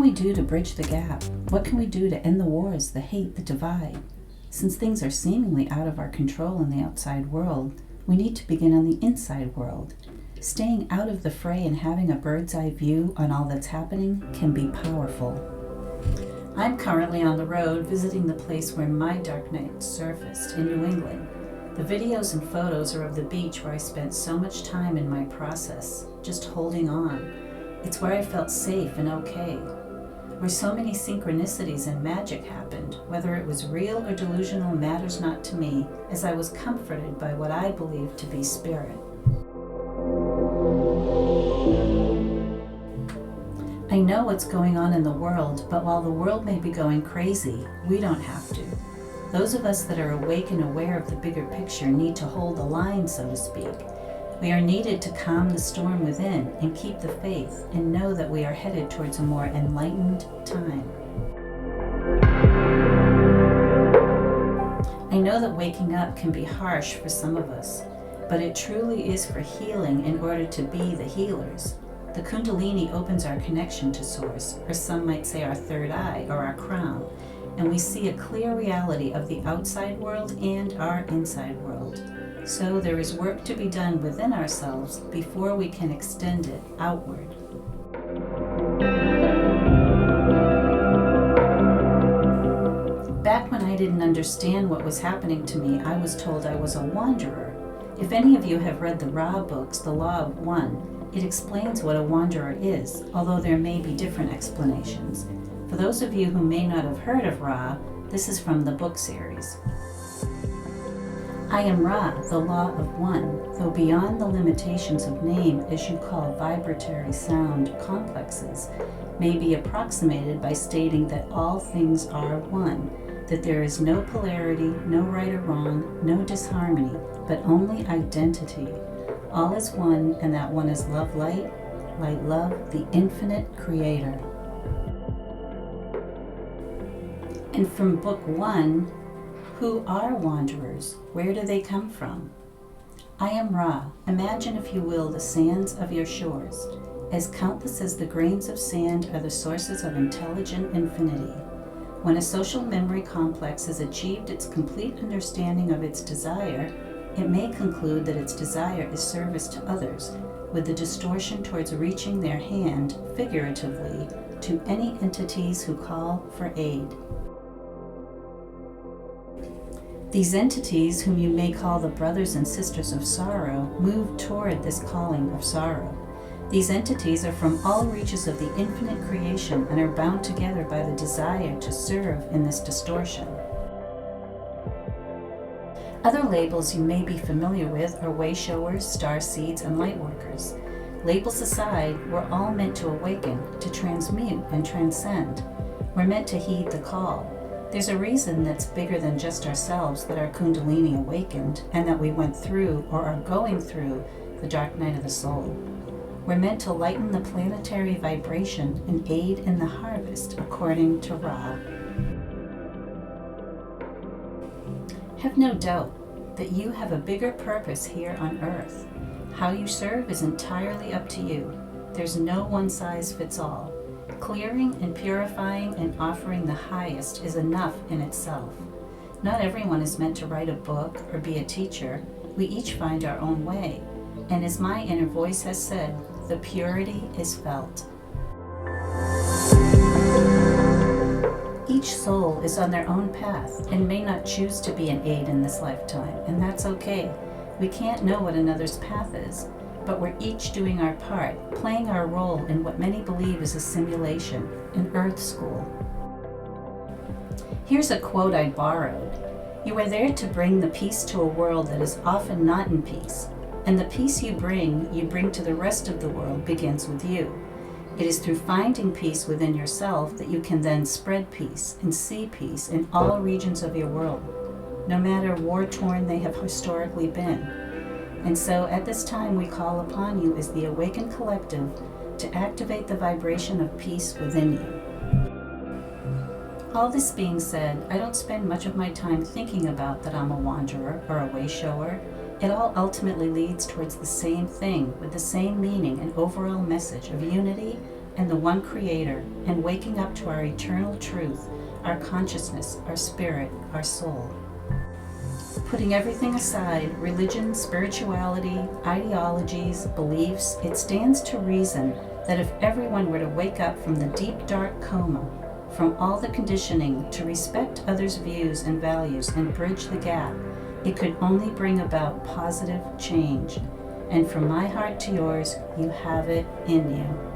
we do to bridge the gap? What can we do to end the wars, the hate, the divide? Since things are seemingly out of our control in the outside world, we need to begin on the inside world. Staying out of the fray and having a bird's eye view on all that's happening can be powerful. I'm currently on the road visiting the place where my dark night surfaced in New England. The videos and photos are of the beach where I spent so much time in my process, just holding on. It's where I felt safe and okay, where so many synchronicities and magic happened. Whether it was real or delusional matters not to me, as I was comforted by what I believe to be spirit. I know what's going on in the world, but while the world may be going crazy, we don't have to. Those of us that are awake and aware of the bigger picture need to hold the line, so to speak. We are needed to calm the storm within and keep the faith and know that we are headed towards a more enlightened time. I know that waking up can be harsh for some of us, but it truly is for healing in order to be the healers. The Kundalini opens our connection to Source, or some might say our third eye or our crown, and we see a clear reality of the outside world and our inside world. So there is work to be done within ourselves before we can extend it outward. Back when I didn't understand what was happening to me, I was told I was a wanderer. If any of you have read the Ra books, The Law of One, it explains what a wanderer is, although there may be different explanations. For those of you who may not have heard of Ra, this is from the book series. I am Ra, the Law of One, though beyond the limitations of name, as you call vibratory sound complexes, may be approximated by stating that all things are one, that there is no polarity, no right or wrong, no disharmony, but only identity. All is one, and that one is love light, light love, the infinite creator. And from book 1, who are wanderers? Where do they come from? I am Ra. Imagine, if you will, the sands of your shores. As countless as the grains of sand are the sources of intelligent infinity. When a social memory complex has achieved its complete understanding of its desire, it may conclude that its desire is service to others, with the distortion towards reaching their hand, figuratively, to any entities who call for aid. These entities, whom you may call the brothers and sisters of sorrow, move toward this calling of sorrow. These entities are from all reaches of the infinite creation and are bound together by the desire to serve in this distortion. Other labels you may be familiar with are Wayshowers, Starseeds, and Lightworkers. Labels aside, we're all meant to awaken, to transmute and transcend. We're meant to heed the call. There's a reason that's bigger than just ourselves that our Kundalini awakened and that we went through or are going through the dark night of the soul. We're meant to lighten the planetary vibration and aid in the harvest according to Ra. Have no doubt that you have a bigger purpose here on Earth. How you serve is entirely up to you. There's no one size fits all. Clearing and purifying and offering the highest is enough in itself. Not everyone is meant to write a book or be a teacher. We each find our own way. And as my inner voice has said, the purity is felt. Each soul is on their own path and may not choose to be an aid in this lifetime, and that's okay. We can't know what another's path is, but we're each doing our part, playing our role in what many believe is a simulation, an Earth school. Here's a quote I borrowed. You are there to bring the peace to a world that is often not in peace, and the peace you bring to the rest of the world begins with you. It is through finding peace within yourself that you can then spread peace and see peace in all regions of your world, no matter war-torn they have historically been. And so at this time we call upon you as the awakened collective to activate the vibration of peace within you. All this being said, I don't spend much of my time thinking about that I'm a wanderer or a wayshower. It all ultimately leads towards the same thing with the same meaning and overall message of unity, and the one Creator, and waking up to our eternal truth, our consciousness, our spirit, our soul. Putting everything aside, religion, spirituality, ideologies, beliefs, it stands to reason that if everyone were to wake up from the deep dark coma, from all the conditioning to respect others' views and values and bridge the gap, it could only bring about positive change. And from my heart to yours, you have it in you.